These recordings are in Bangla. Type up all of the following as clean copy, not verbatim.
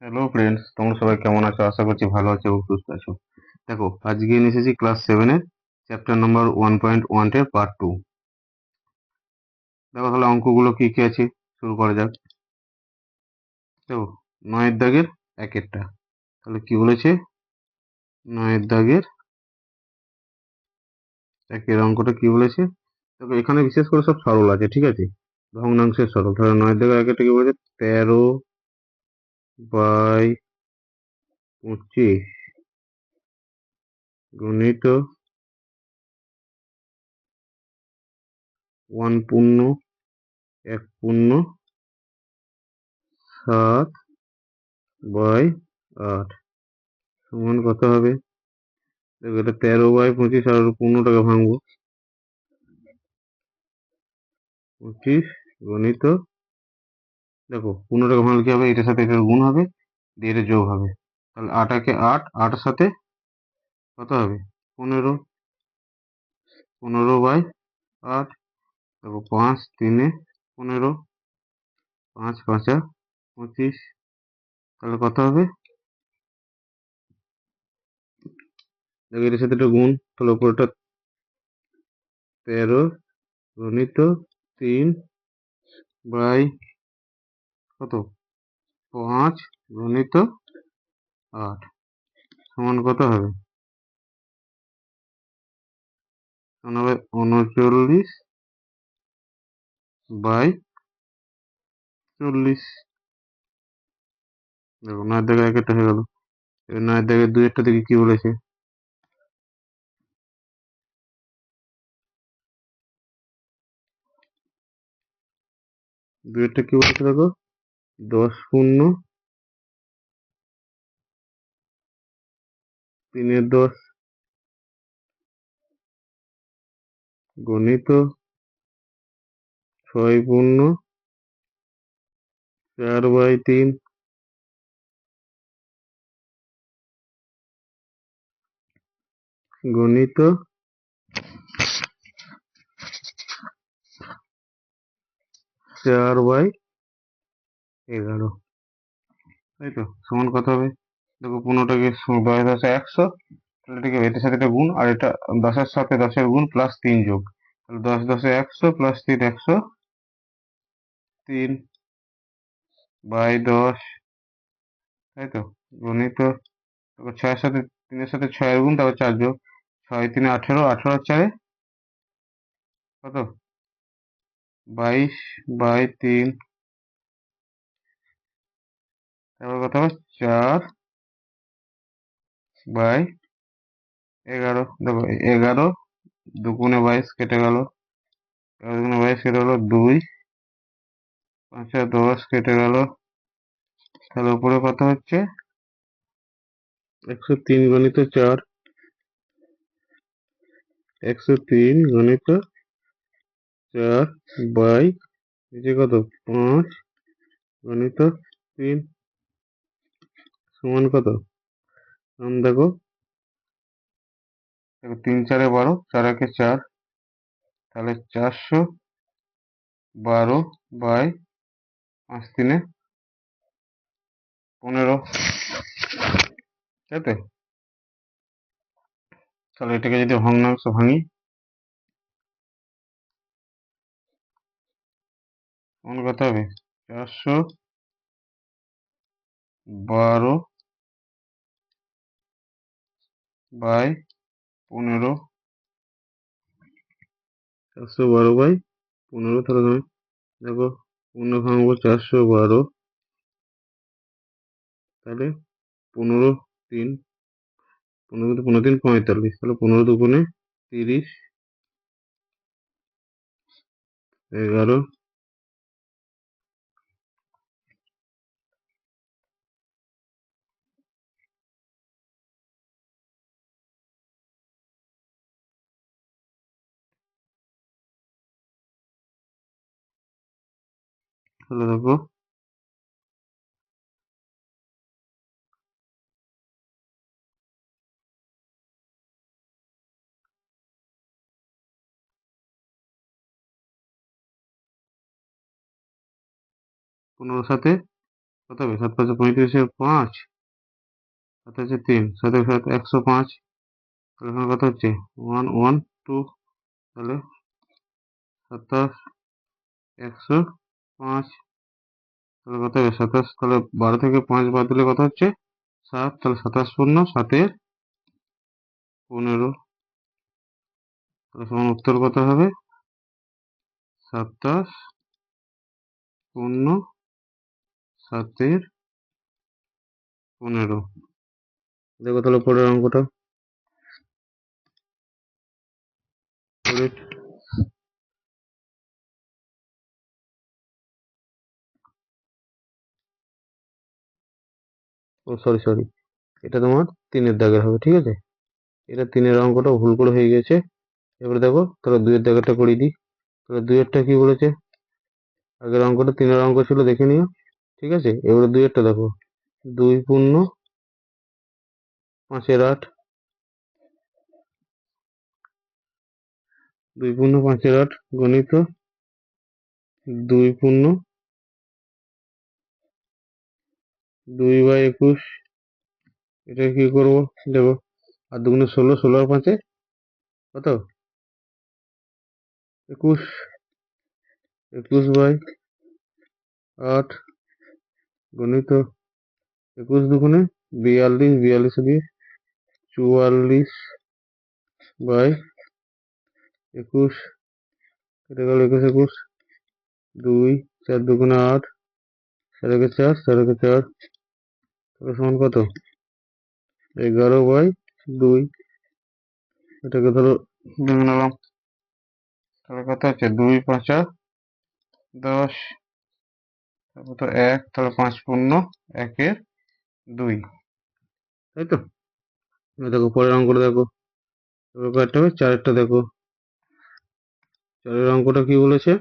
হ্যালো ফ্রেন্ডস, তোমরা সবাই কেমন আছো? আশা করছি ভালো আছো এবং সুস্থ আছো। দেখো, আজকে নিয়ে এসেছি ক্লাস 7-এর চ্যাপ্টার নাম্বার 1.1 এর পার্ট 2। দেখো তাহলে অঙ্কগুলো কি কি আছে, শুরু করা যাক। দেখো, 9 দাগের একেরটা, তাহলে কি বলেছে? 9 দাগের একের অঙ্কটা কি বলেছে? দেখো, এখানে বিশেষ করে সব সরল আছে, ঠিক আছে, ভগ্নাংশের সরল। তাহলে 9 দাগের একেরটা কি বলেছে? 13/25 গুণিত 1/7/8 সমান কত হবে? দেখো, এটা 13/25 আর 15টাকে ভাঙবো। 25 গণিত, দেখো 15টাকে ভাঙলে কি হবে? এটার সাথে এটার গুণ হবে, দিয়ে এটা যোগ হবে। তাহলে 8 8, 8-এর সাথে কত হবে? 15। 15/8। দেখো, 5 3-এ 15, 5 5-25, তাহলে কত হবে? দেখো, এটার সাথে এটা গুণ, তাহলে উপরটা 13 গণিত 3/কত, 5 গুণিত 8 সমান কত হবে? সমান হবে 39/40। দেখো, 9 দাগের একেরটা হয়ে গেল। এবার 9 দাগের দুইয়েরটা দেখি কি বলেছে। দুইয়েরটা কি বলেছে দেখো? 10 3-এর 10 গণিত 6 4/3 গণিত 4/11, তাই তো? সমান কত হবে? দেখো, 15টাকে 10 10 100, তাহলে ঠিক আছে, এটার সাথে এটা গুণ, আর এটা 10-এর সাথে 10-এর গুণ প্লাস 3 যোগ, তাহলে 10 10 100 প্লাস 3 103/10, তাই তো? গণিত, তারপর 6-এর সাথে 3-এর সাথে 6-এর গুণ, তারপর 4 যোগ, 6 3 18, 18 আর 4 কত? 22/3, তারপর কত হবে? 4/11। দেখো, 11 2 22 কেটে গেল, 11 2 22 কেটে গেল 2, 5 আর 10 কেটে গেল, তাহলে উপরে কত হচ্ছে? 103 গণিত 4, 103 গণিত 4 বাই নিচে কত? 5 গণিত 3 সমান কত? দেখো, 3 4-এ 12, 4 1-এ 4, তাহলে 412/5 3-এ 15, তাই তো? তাহলে এটাকে যদি ভগ্নাংশ ভাঙি, সমান কত হবে? 412/15, 412/15, তাহলে তুমি দেখো, 15 ভাঙবো 412, তাহলে 15 3, 15 3 45, তাহলে 15 2 30, 11, তাহলে দেখো, 15-এর সাথে কত হবে? 7 5 35 5, 7 হচ্ছে 3, 7 7 105, তাহলে এখানে কত হচ্ছে 1 1 2, তাহলে 27 105, তাহলে কত হবে 27, তাহলে 12 থেকে 5 বাদ দিলে কত হচ্ছে 7, তাহলে 27 শূন্য 7 15, তাহলে সমান উত্তর কত হবে 27 শূন্য 7 15। দেখো তাহলে পরের অঙ্কটা। ও সরি সরি, এটা তোমার 3-এর দাগের হবে, ঠিক আছে? এটা 3-এর অঙ্কটা ভুল করে হয়ে গেছে। এবারে দেখো তাহলে 2-এর দাগেরটা করিয়ে দিই। তাহলে 2-এরটা কি বলেছে? আগের অঙ্কটা 3-এর অঙ্ক ছিল, দেখে নিও, ঠিক আছে? এবারে 2-এরটা দেখো, 2 পূর্ণ 5-এর 8, 2 পূর্ণ 5-এর 8 গণিত 2 পূর্ণ 2/21। এটা কি করবো দেখো, আর দুগুণে 16, 16 আর 5-এ কত 21, 21/8 গণিত 21 দুগুণে 42, 42 দিয়ে 44/21, এটা গেল 21 21, 2 4 দুগুণে 8, 4 একে 4, 4 একে 4, তাহলে সমান কত 11/2। এটাকে ধরো ভেঙে নিলাম, তাহলে কত হচ্ছে 2 5 10, তারপর তো 1, তাহলে 5 পূর্ণ 1-এর 2, তাই তো? এবার দেখো পরের অঙ্কটা দেখো, এবার কয়েকটা হবে 4-এরটা দেখো। 4-এর অঙ্কটা কি বলেছে?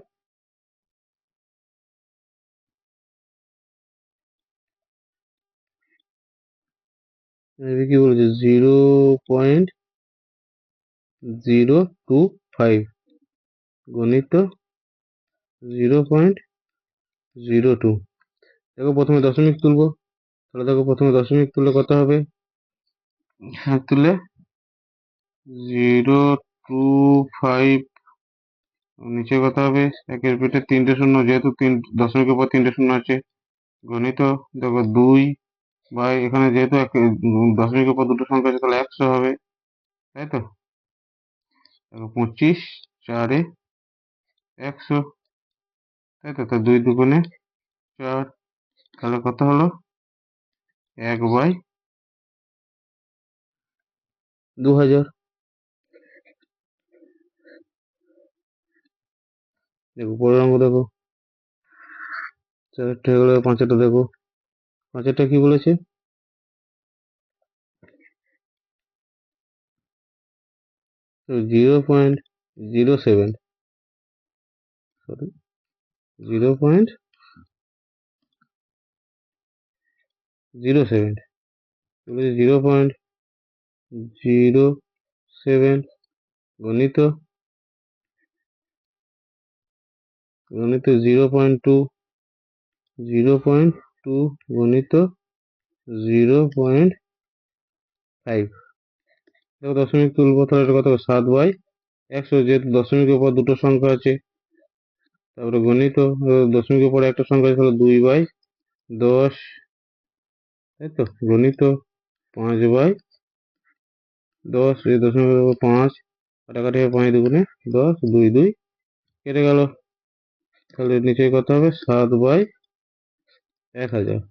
কি বলেছে 0.025 গণিত 0.02। দেখো প্রথমে দশমিক তুলবো, তাহলে দেখো প্রথমে দশমিক তুললে কত হবে, তুলে 0.25, নিচে কত হবে 1-এর পেটে 3টে শূন্য, যেহেতু দশমিকের পর 3টে শূন্য আছে, গণিত দেখো 2 বাই, এখানে যেহেতু দশমিকের পর দুটো সংখ্যা আছে তাহলে 100 হবে, তাই তো? দেখো 25 4-এ 100, তাই তো? 2 দুগুণে 4, তাহলে কত হলো 1/2000। দেখো পরের অঙ্ক দেখো, 4-এরটা হয়ে গেলো, 5-এরটা দেখো। 5-এরটা কি বলেছে? তো 0.07, সরি 0.07, বলেছে 0.07 গণিত 0.2, 0.2 গণিত 0.5। দেখো দশমিক তুলবো, তাহলে এটা কত 7/100, যেহেতু দশমিকের পর দুটো সংখ্যা আছে, তারপরে গণিত দশমিকের পরে একটা সংখ্যা আছে, তাহলে 2/10, তাই তো? গণিত 5/10, এই দশমিকের উপর 5, কাটাকাটি হবে 5 দুগুণে 10, 2 2 কেটে গেল, তাহলে নিচে কত হবে 7/1000,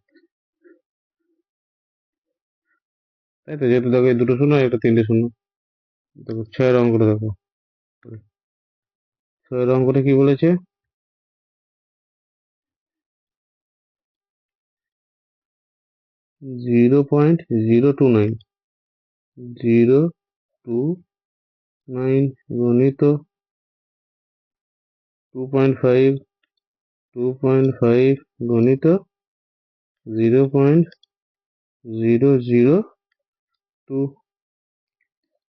তাই তো? যেহেতু দেখো এই দুটো শূন্য, একটা 3টে শূন্য। দেখো 6-এর অঙ্কটা দেখো, 6-এর অঙ্কটা কি বলেছে? 0.029, 029 গণিত 2.5, 2.5 গণিত 0.002,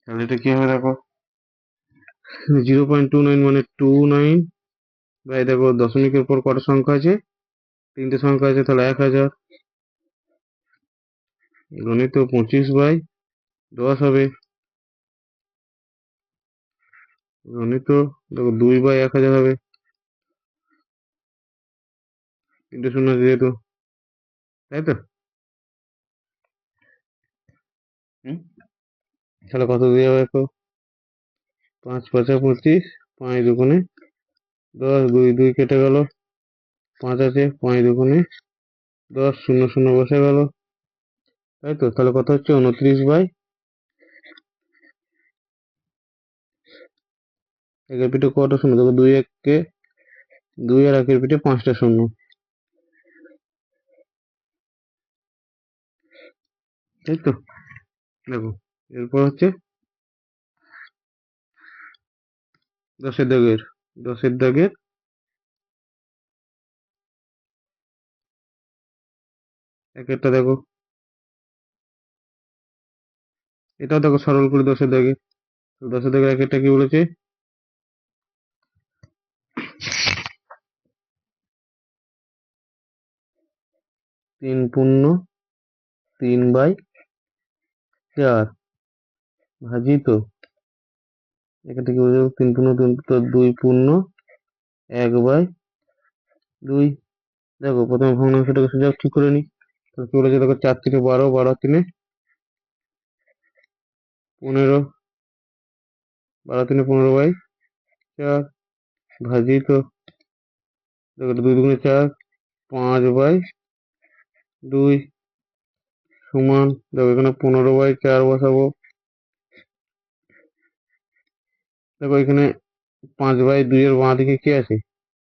তাহলে এটা কি হবে দেখো, 0.29 মানে 29, ভাই দেখো দশমিকের পর কটা সংখ্যা আছে, 3টে সংখ্যা আছে, তাহলে 1000, গণিত 25/10 হবে। গণিত দেখো 2/1000 হবে, 3টে শূন্য আছে যেহেতু, তাই তো? তাহলে কত দিয়ে হবে দেখো, 5×5 = 25, 5 দুগুণে 10, 2 2 কেটে গেল, 5 আছে, 5 দুগুণে 10, 0 0 বসে গেল, তাই তো? তাহলে কত হচ্ছে 29/, একের পিঠে কটা শূন্য দেখো, 2 আর 1-এর পিঠে 5টা শূন্য, তাই তো? দেখো এরপর হচ্ছে 10-এর দাগের একেরটা দেখো, এটাও দেখো সরল করে 10-এর দাগে, 10-এর দাগের একেরটা কি বলেছে, 3×3/4 ভাজিত, এখানটা কি বলছে, 3×2=1/2। দেখো প্রথমে ভগ্নাংশটাকে সোজা ঠিক করে নি, তো কি বলেছে দেখো, 4×3=12, 12×3=15, 12×3=15/4 ভাজিত, দেখো 2×2=4, 5/2 সমান, দেখো এখানে 15/4 বসাবো, দেখো এখানে 5/2 এর বাঁ দিকে কি আছে,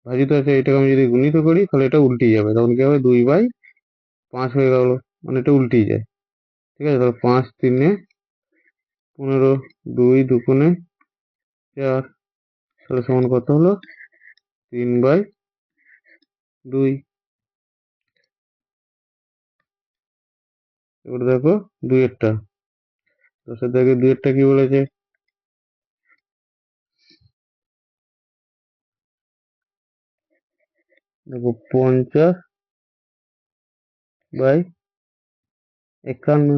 ভাজিত আছে, এটাকে আমি যদি গুণিত করি তাহলে এটা উল্টে যাবে, তখন কি হবে 2/5 হয়ে গেল, মানে এটা উল্টেই যায়, ঠিক আছে? তাহলে 5×3=15, 2×2=4, তাহলে সমান কত হলো, 3/2। এবার দেখো 2-এরটা, 10-এর দাগে 2-এরটা কি বলেছে, দেখো 50/51,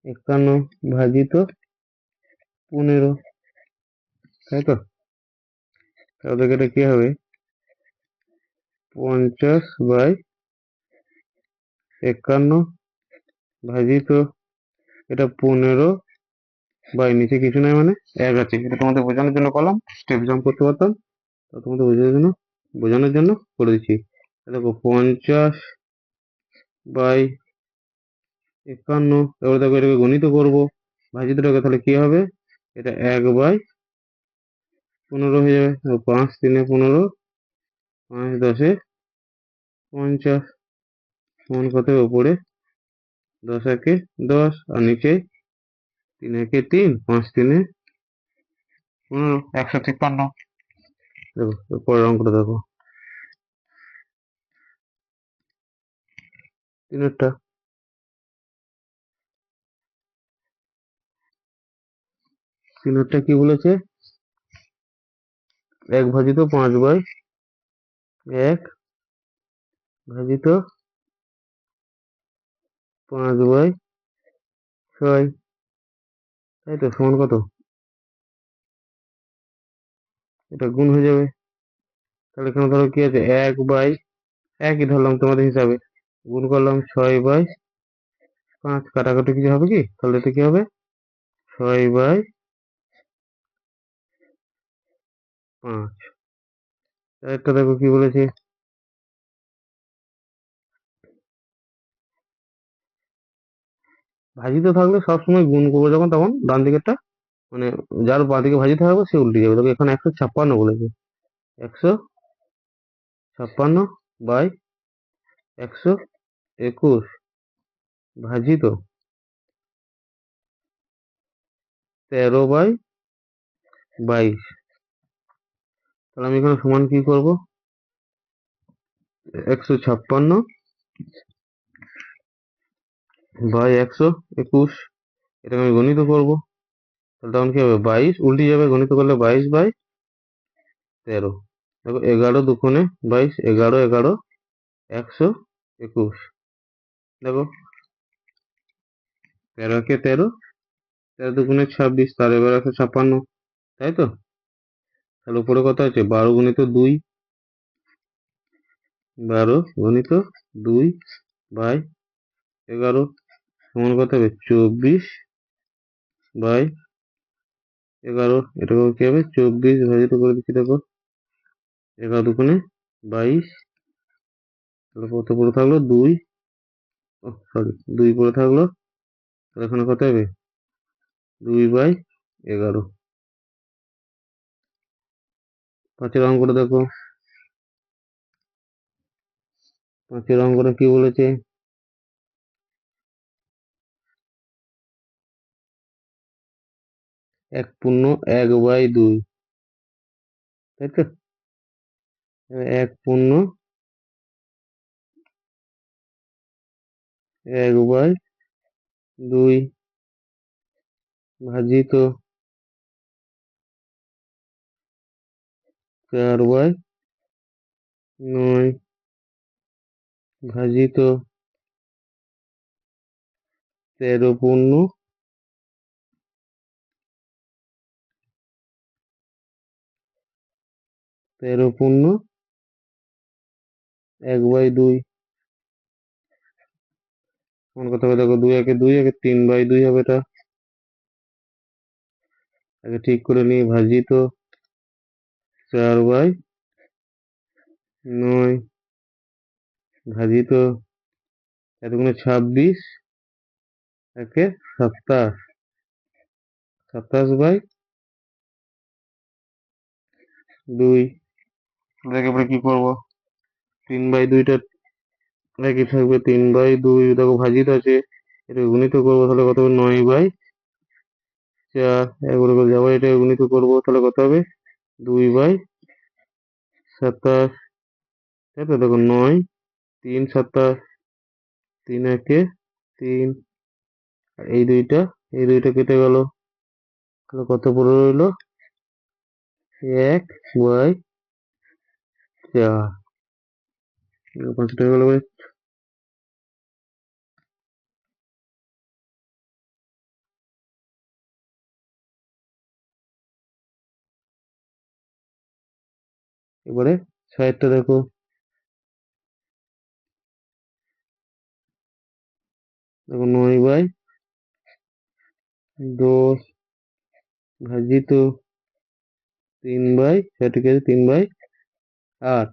51 ভাজিত 15, তাই তো? তাহলে এটা কি হবে, 50/51 ভাজিত, এটা 15, নিচে কিছু নাই মানে 1 আছে, এটা তোমাদের বোঝানোর জন্য করলাম, স্টেপ জাম্প করতে পারতাম, তো তোমাদের বোঝানোর জন্য করে দিচ্ছি। দেখো 50/51, এবার দেখো এটাকে গণিত করবো, ভাজিতটাকে, তাহলে কি হবে, এটা 1/15 হয়ে যাবে, 5×3=15, 5×10=50, সমান কত হবে, উপরে 10×1=10 আর নিচে 3×1=3, 5×3=15, 153। দেখো পরের অঙ্কটা দেখো, 3-এরটা, 3-এরটা কি বলেছে, 1 ভাজিত 5/1 ভাজিত 5/6, তাই তো? সমান কত, এটা গুণ হয়ে যাবে, তাহলে এখানে ধরো কি আছে, 1/1ই ধরলাম তোমাদের হিসাবে, গুণ করলাম 6/5, কাটাকাটি কিছু হবে কি, তাহলে এটা কি হবে, 6/5, একটা দেখো কি বলেছে, ভাজিত থাকলে সবসময় গুণ করবো যখন, তখন ডান দিকেরটা, মানে যার বাঁ দিকে ভাজিত থাকবে সে উল্টে যাবে, দেখো এখানে 156 বলেছে, 156/121 ভাজিত 13/22, তাহলে আমি এখানে সমান কি করব, 156/121, এটাকে আমি গণিত করবো, তাহলে তখন কি হবে, 22 উল্টে যাবে, গণিত করলে 22/13, দেখো 11 দুগুণে 22, 11 11 121, 21। দেখো 13 কে 13, 13 × 2 = 26, তার এবার আছে 56, তাই তো? তাহলে উপরে কত আছে? 12 × 2, 12 × 2/11 সমান কত হবে? 24/11। এটাকে কি হবে? 24 ভাজিত করে দিচ্ছি, দেখো 11 × 2 = 22। তাহলে কত পড়ে থাকলো? 2, সরি 2 পড়ে থাকলো। তাহলে এখানে কত হবে? 2/11। 5-এর অঙ্কটা দেখো। 5-এর অঙ্কটা কি বলেছে? 1/1/2, তাই তো? 1/1/2 ভাজিত 4/9 ভাজিত 13/, 1/2 কোন কথা হবে? দেখো 2 একে 3/2 হবে। এটা আগে ঠিক করে নিই। ভাজিত 4/9 ভাজিত 4×26, একে 27, 27/2। একেবারে কি করবো? 3/2টা একই থাকবে, 3/2 দেখো ভাজিত আছে, এটা গুণিত করবো, তাহলে কত হবে? 9/4। একবারে করে যাবো, এটা গুণিত করবো, তাহলে কত হবে? 2/27, তাই তো? দেখো 9, 3 27, 3 একে 3, আর এই দুইটা কেটে গেল, তাহলে কত পড়ে রইলো? 1/4। 5 গেল। এবারে 6টা দেখো। দেখো 9/10 ভাজিত 3/8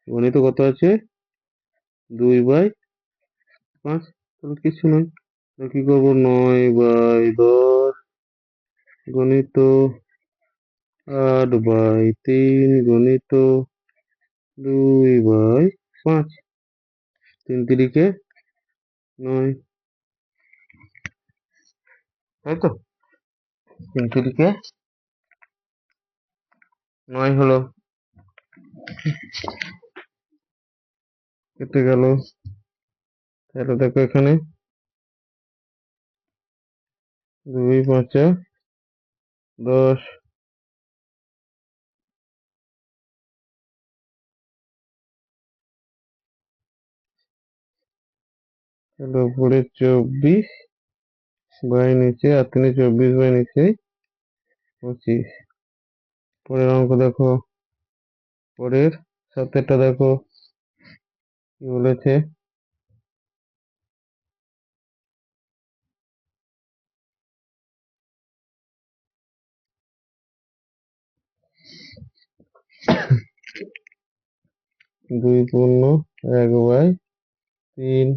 গণিত কত আছে? 2/5। তাহলে কিছু নয়। তাহলে কি করবো? 9/10 গণিত 8/3 গণিত 2/5। 3×3 = 9, তাই তো? 3×3 = 9 হলো। কেটে গেল। তাহলে দেখো এখানে 2×5 = 10, তাহলে উপরে 24 বাই নিচে, আর 24 বাই নিচে 25। পরের অঙ্ক দেখো। পরের 7টা দেখো কি বলেছে। 2/1/3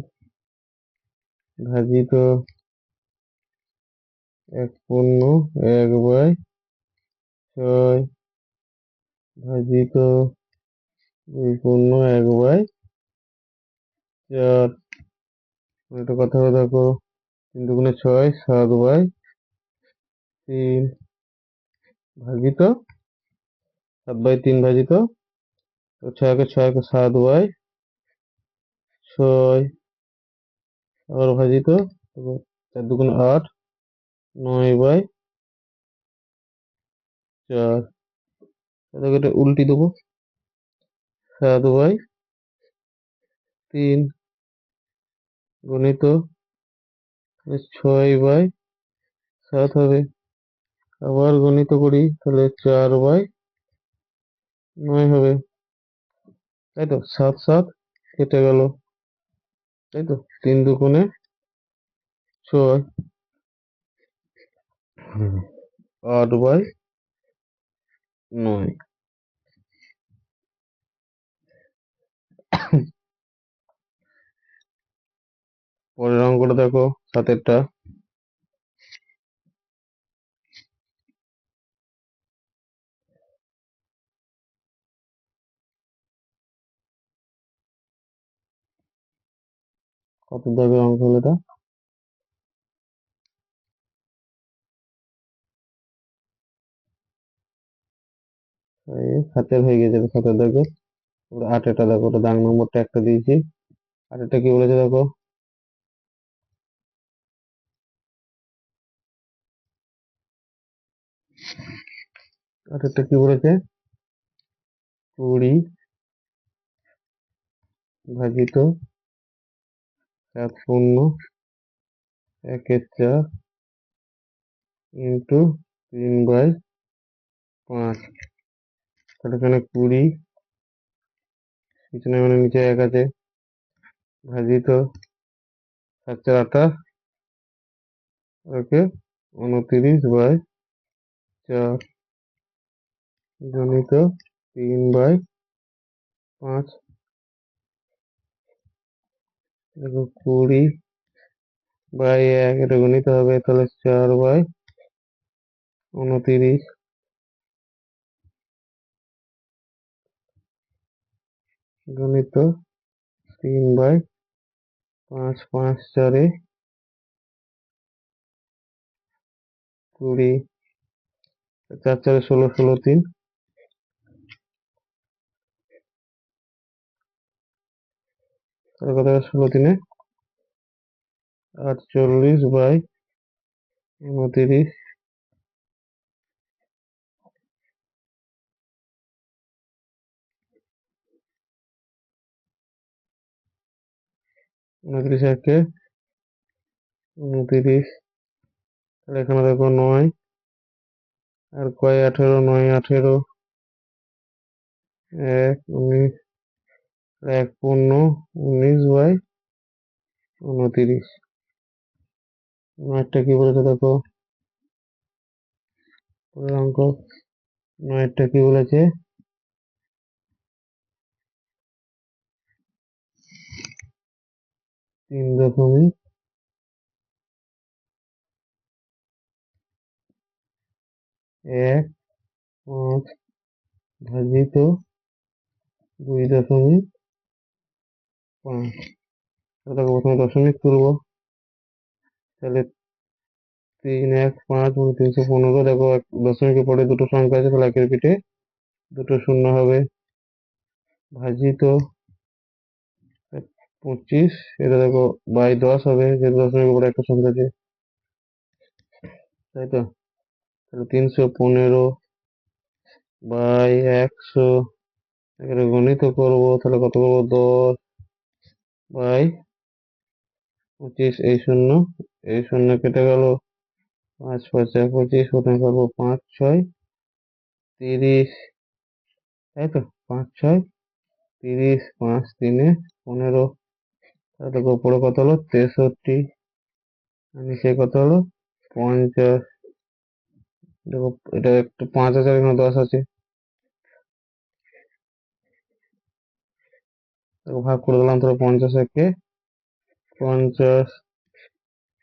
ভাজিত 1/1/6 ভাজিত 2/1/4। এটা কথা হবে, দেখো 3×6 7/3 ভাজিত 7/3 ভাজিত 6 কে 7/6 আবার ভাজিত 4×2 = 8, 9/4। এটা উল্টি দেবো। 7/, 3 গুণিত 6/7 হবে। আবার গুণিত করি তাহলে 4/9 হবে, তাই তো। 7 7 কেটে গেল, তাই তো। 3 দুগুণে 6, 8/9। পরের অঙ্কটা দেখো, 7-এরটা। কত দাগের অঙ্ক হলো এটা? এই 7-এর হয়ে গেছে, 7-এর দাগে। 8-এটা দেখো, ওটা দাগ নম্বরটা একটা দিয়েছি। 8-এটা কি বলেছে দেখো, 8-এটা কি বলেছে, 20 ভাজিত 7×1/4 ইন্টু 3/5। তাহলে এখানে 20 পিছনে মানে নিচে 1 আছে, ভাজিত 7×4 ওকে 29/4 জনিত 3/5। দেখো 20/1 এটা গণিত হবে, তাহলে 4/29 গণিত 3/5। 5×4 20, 4×4 16, 16×3 তাহলে কত হবে, 16×3 48/29। 29 29, তাহলে এখানে দেখো 9 আর কয় 18, 9 18, 1 19, 1×19/29। 9টা কি বলেছে দেখো, পরের অঙ্ক। 9টা কি বলেছে, 3.1 5 ভাজিত 2.5। দেখো প্রথমে দশমিক তুলবো, তাহলে 3 1 5 315। দেখো দশমিকের পরে দুটো সংখ্যা আছে, তাহলে একের পিঠে দুটো শূন্য হবে, ভাজিত 25। এটা দেখো 10 হবে, যেহেতু দশমিকের পরে একটা সংখ্যা আছে, তাই তো। তাহলে 315/100। এখানে গণিত করবো, তাহলে কত করবো, 10/25। এই শূন্য কেটে গেল, 5×5 = 25। প্রথমে করবো 5 6 30, তাই তো। 5 6 30, 5 3 15। তাহলে দেখো উপরে কত হলো, 63, আর নিচে কত হলো, 50। দেখো এটা একটু 5 আছে, আর এখানে 10 আছে, দেখো ভাগ করে দিলাম। তাহলে 50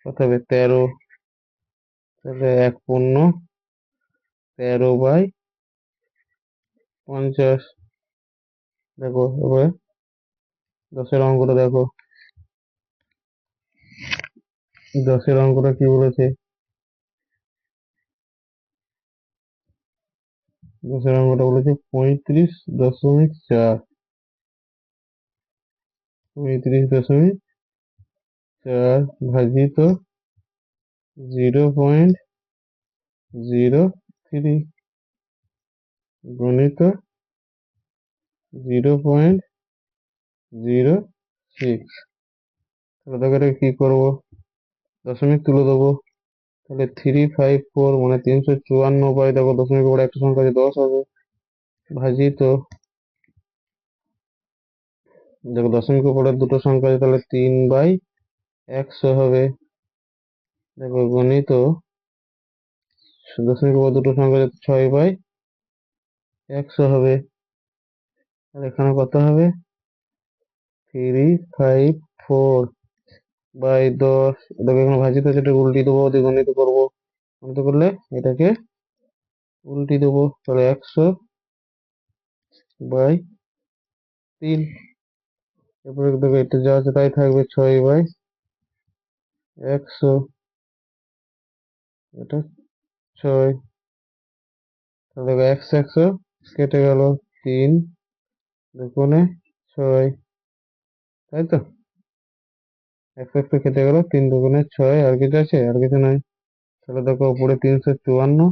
কত হবে, 13। তাহলে 1×13/50। দেখো এবার 10-এর অঙ্কটা দেখো, 10-এর অঙ্কটা কি বলেছে, 10-এর অঙ্কটা বলেছে 35.4। 35.4 ভাজিত 0.03 গণিত 0.06। সিক্স। তাহলে দেখো এটা কি করবো, দশমিক তুলে দেবো। তাহলে 354 মানে 354 বাই, দেখো দশমিক পরে একটা সংখ্যা আছে 10 হবে, ভাজিত, দেখো দশমিক পরে দুটো সংখ্যা আছে তাহলে 3/100 হবে, দেখো গণিত, দশমিক পরে দুটো সংখ্যা আছে 6/100 হবে। আর এখানে কত হবে, 354 বাই 10, দেখো এখানে ভাজিত আছে, এটা উল্টি দেবো, দ্বিগুণিত করবো, গুণিত করলে এটাকে উল্টি দেবো, তাহলে 100/3। এরপরে দেখো এটা যা আছে তাই থাকবে, 6/100, এটা 6। তাহলে দেখো 100 কেটে গেল, 3 দুগুণে 6, তাই তো, 100 কেটে গেল, 3 দুগুণে 6, আর কিছু আছে, আর কিছু নাই। তাহলে দেখো উপরে 354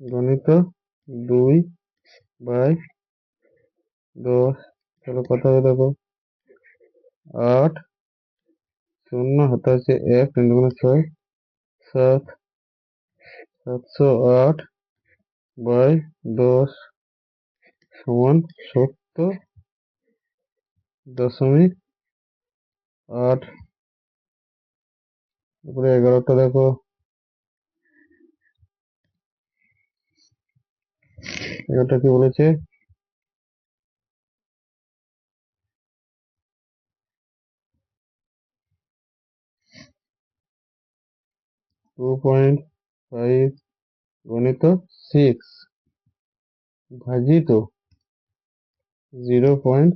গণিত 2/10, তাহলে কত হবে দেখো, 8, 0 হাতে আছে 1, 3 দুগুণে 6, 7, 708/10 সমান 70.8। উপরে 11টা দেখো, এটা কি বলেছে, 2.5 গণিত 6 ভাজিত 0.5,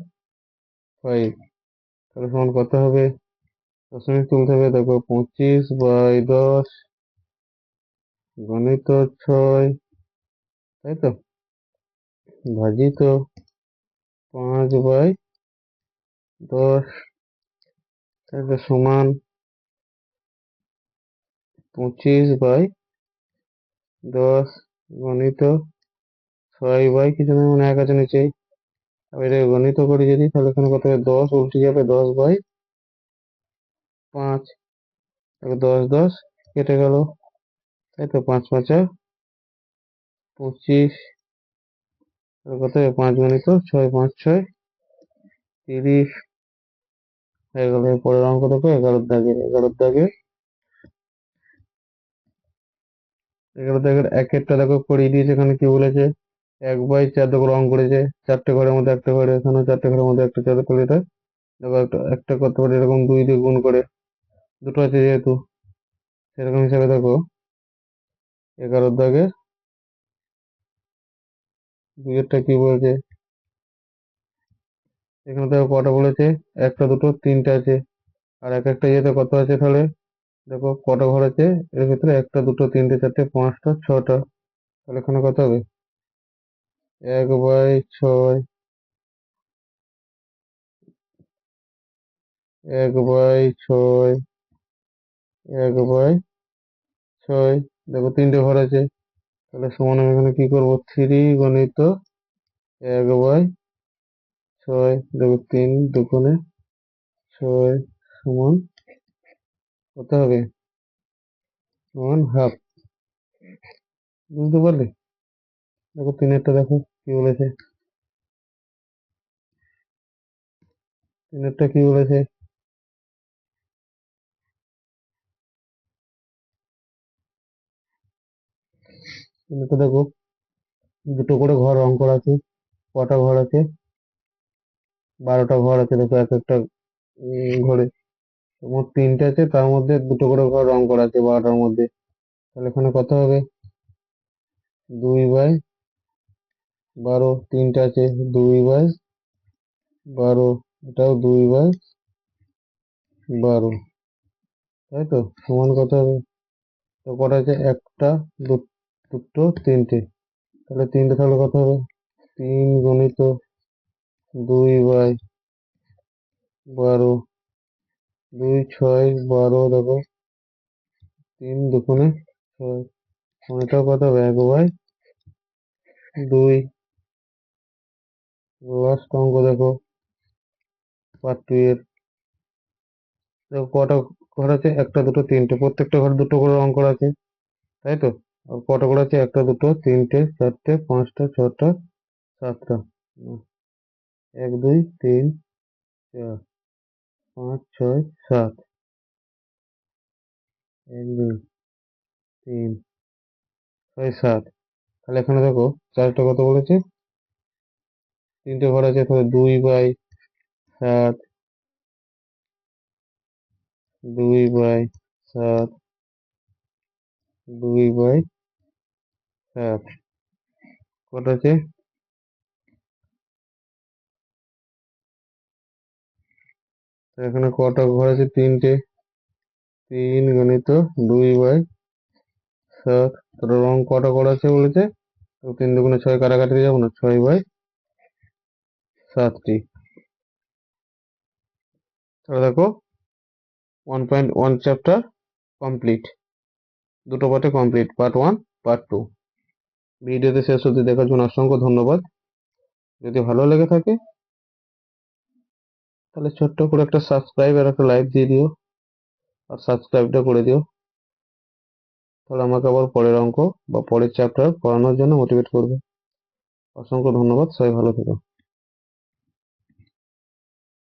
তাহলে সমান কত হবে, দশমিক তুলতে হবে, দেখো 25/10 গণিত 6, তাই তো, ভাজিত 5/10, তাহলে সমান 25/10 গণিত 6 কিছু নেই মানে 1 আছে নিচেই। আমি এটা গণিত করি যদি, তাহলে এখানে কত হবে, 10 উল্টে যাবে, 10/5, তাহলে 10 কেটে গেল, তাই তো, 5×5=25, তাহলে কত হবে, 5×6=5×6 30 হয়ে গেল। পরের অঙ্ক দেখো 11 দাগে, 11 দাগের একেরটা দেখো করিয়ে দিয়েছে, এখানে কি বলেছে, 1/4 দেখো রং করেছে, 4টে ঘরের মধ্যে একটা ঘরে, এখানে 4টে ঘরের মধ্যে একটা চার করে, এটা দেখো একটা একটা করতে পারে এরকম 2 দিয়ে গুণ করে, দুটো আছে যেহেতু, সেরকম হিসাবে দেখো 11 দাগে 2-এরটা কি বলেছে, এখানে দেখো কটা বলেছে, একটা দুটো তিনটে আছে, আর এক একটা ইয়েতে কত আছে, তাহলে দেখো কটা ঘর আছে এর ভিতরে, একটা দুটো তিনটে চারটে পাঁচটা ছটা, তাহলে এখানে কত হবে, 1/6, 1/6, 1/6, দেখো তিনটে ঘর আছে, তাহলে সমান আমি এখানে কি করবো, 3 × 1/6, দেখো 3 দুগুণে 6 সমান কত হবে, সমান হাফ, বুঝতে পারলে। দেখো তিনেরটা দেখো কি বলেছে, তিনেরটা কি বলেছে, তিনেরটা দেখো দুটো করে ঘর রং করা আছে, কটা ঘর আছে, 12টা ঘর আছে, দেখো এক একটা ঘরে মোট তিনটে আছে, তার মধ্যে দুটো করে ঘর রং করা আছে 12টার মধ্যে, তাহলে এখানে কত হবে, 2/12, তিনটে আছে 2/12, এটাও 2/12, তাই তো, সমান কত হবে, তো কটা আছে, একটা দুটো তিনটে, তাহলে তিনটে থাকলে কত হবে, 3 × 2/12, 2 × 6 = 12, দেখো 3 দুগুণে 6, এটাও কত হবে, 1/2, লাস্ট অঙ্ক দেখো, পার্ট 2 এর। দেখো কটা ঘর আছে, একটা দুটো তিনটে, প্রত্যেকটা ঘরে দুটো করে অঙ্ক আছে, তাই তো? আর কটা করে আছে, একটা দুটো তিনটে চারটে পাঁচটা ছটা সাতটা। উম, 1 2 3 4 5 6 7। 1 2 3 6 7। তাহলে এখানে দেখো চারটা কত বলেছে, তিনটে ঘর আছে, তাহলে 2/7, 2/7, 2/7 কত আছে? তো এখানে কটা ঘর আছে, তিনটে, 3 × 2/7। তাহলে রং কটা ঘর আছে বলেছে, তো 3 × 2 = 6, কাটাকাটি যাবো না, 6/7টি। তাহলে দেখো 1.1 চ্যাপ্টার কমপ্লিট, দুটো পার্টে কমপ্লিট, পার্ট 1 পার্ট 2। ভিডিওতে শেষ অবধি দেখার জন্য অসংখ্য ধন্যবাদ। যদি ভালো লেগে থাকে তাহলে ছোট্ট করে একটা সাবস্ক্রাইব আর একটা লাইক দিয়ে দিও, আর সাবস্ক্রাইবটা করে দিও, তাহলে আমাকে আবার পরের অঙ্ক বা পরের চ্যাপ্টার পড়ানোর জন্য মোটিভেট করবে। অসংখ্য ধন্যবাদ, সবাই ভালো থেকো।